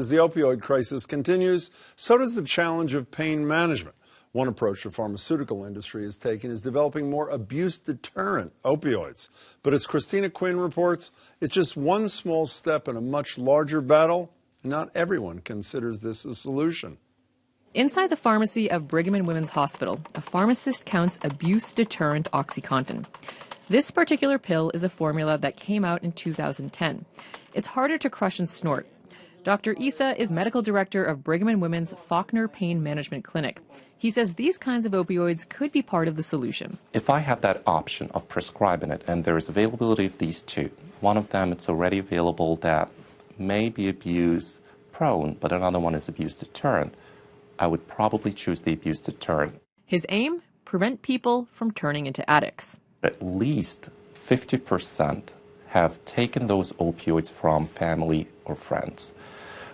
As the opioid crisis continues, so does the challenge of pain management. One approach the pharmaceutical industry has taken is developing more abuse-deterrent opioids. But as Christina Quinn reports, it's just one small step in a much larger battle, and not everyone considers this a solution. Inside the pharmacy of Brigham and Women's Hospital, a pharmacist counts Abuse-Deterrent Oxycontin. This particular pill is a formula that came out in 2010. It's harder to crush and snort. Dr. Issa is medical director of Brigham and Women's Faulkner Pain Management Clinic. He says these kinds of opioids could be part of the solution. If I have that option of prescribing it, and there is availability of these two, one of them it's already available that may be abuse prone, but another one is abuse deterrent, I would probably choose the abuse deterrent. His aim? Prevent people from turning into addicts. At least 50% have taken those opioids from family or friends.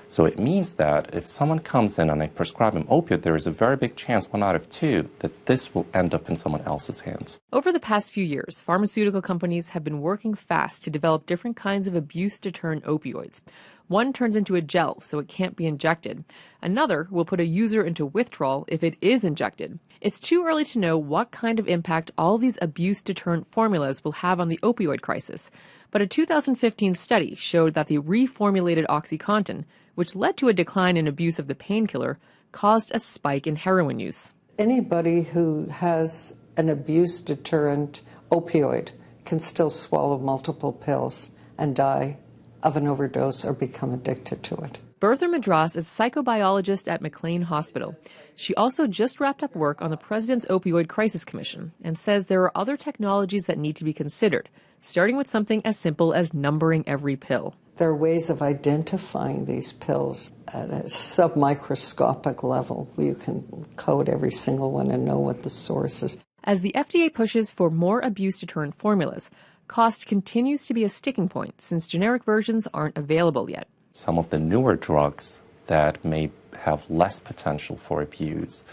So it means that if someone comes in and I prescribe an opioid, there is a very big chance, 1 out of 2, that this will end up in someone else's hands. Over the past few years, pharmaceutical companies have been working fast to develop different kinds of abuse-deterrent opioids. One turns into a gel, so it can't be injected. Another will put a user into withdrawal if it is injected. It's too early to know what kind of impact all these abuse-deterrent formulas will have on the opioid crisis. But a 2015 study showed that the reformulated Oxycontin, which led to a decline in abuse of the painkiller, caused a spike in heroin use. Anybody who has an abuse-deterrent opioid can still swallow multiple pills and die of an overdose or become addicted to it. Bertha Madras is a psychobiologist at McLean Hospital. She also just wrapped up work on the President's Opioid Crisis Commission and says there are other technologies that need to be considered, starting with something as simple as numbering every pill. There are ways of identifying these pills at a submicroscopic level. You can code every single one and know what the source is. As the FDA pushes for more abuse-deterrent formulas, cost continues to be a sticking point since generic versions aren't available yet. Some of the newer drugs that may have less potential for abuse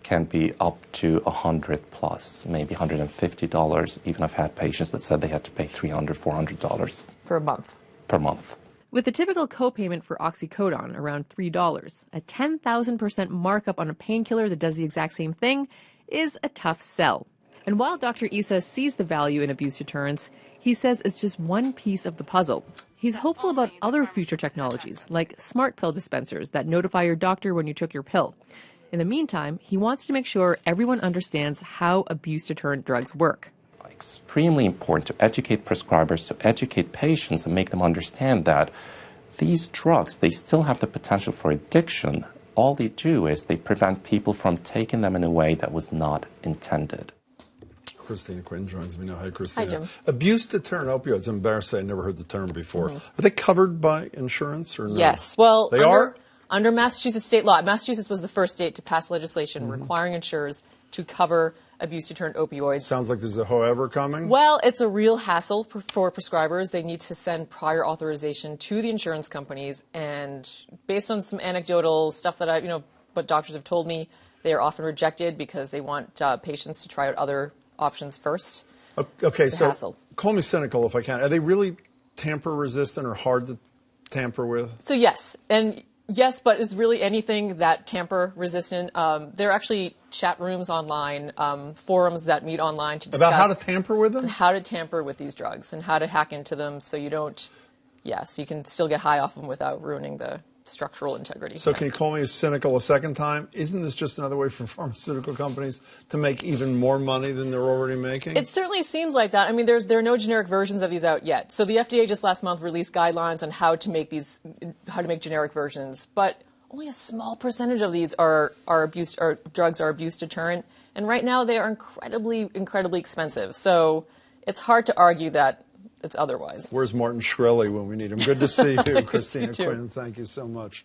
can be up to $100 plus, maybe $150. Even I've had patients that said they had to pay $300, $400. For a month. Per month. With the typical copayment for Oxycodone around $3, a 10,000% markup on a painkiller that does the exact same thing is a tough sell. And while Dr. Issa sees the value in abuse deterrence, he says it's just one piece of the puzzle. He's hopeful about other future technologies, like smart pill dispensers that notify your doctor when you took your pill. In the meantime, he wants to make sure everyone understands how abuse-deterrent drugs work. Extremely important to educate prescribers, to educate patients and make them understand that these drugs, they still have the potential for addiction. All they do is they prevent people from taking them in a way that was not intended. Christina Quinn joins me now. Hi, Christina. Hi, Jim. Abuse-deterrent opioids. I'm embarrassed to say I never heard the term before. Are they covered by insurance or no? Yes. Well, they are? Under Massachusetts state law. Massachusetts was the first state to pass legislation requiring insurers to cover abuse-deterrent opioids. Sounds like there's a however coming. Well, it's a real hassle for prescribers. They need to send prior authorization to the insurance companies, and based on some anecdotal stuff that what doctors have told me, they are often rejected because they want patients to try out other options first. Okay, so hassle. Call me cynical if I can. Are they really tamper-resistant or hard to tamper with? So yes, and yes, but is really anything that tamper-resistant. There are actually chat rooms online, forums that meet online to discuss about how to tamper with them? And how to tamper with these drugs and how to hack into them so you don't, so you can still get high off them without ruining the structural integrity. So can you call me cynical a second time? Isn't this just another way for pharmaceutical companies to make even more money than they're already making? It certainly seems like that. I mean, there are no generic versions of these out yet. So the FDA just last month released guidelines on how to make generic versions, but only a small percentage of these drugs are abuse deterrent, and right now they are incredibly expensive. So it's hard to argue that it's otherwise. Where's Martin Shkreli when we need him? Good to see you, Christina you too. Quinn. Thank you so much.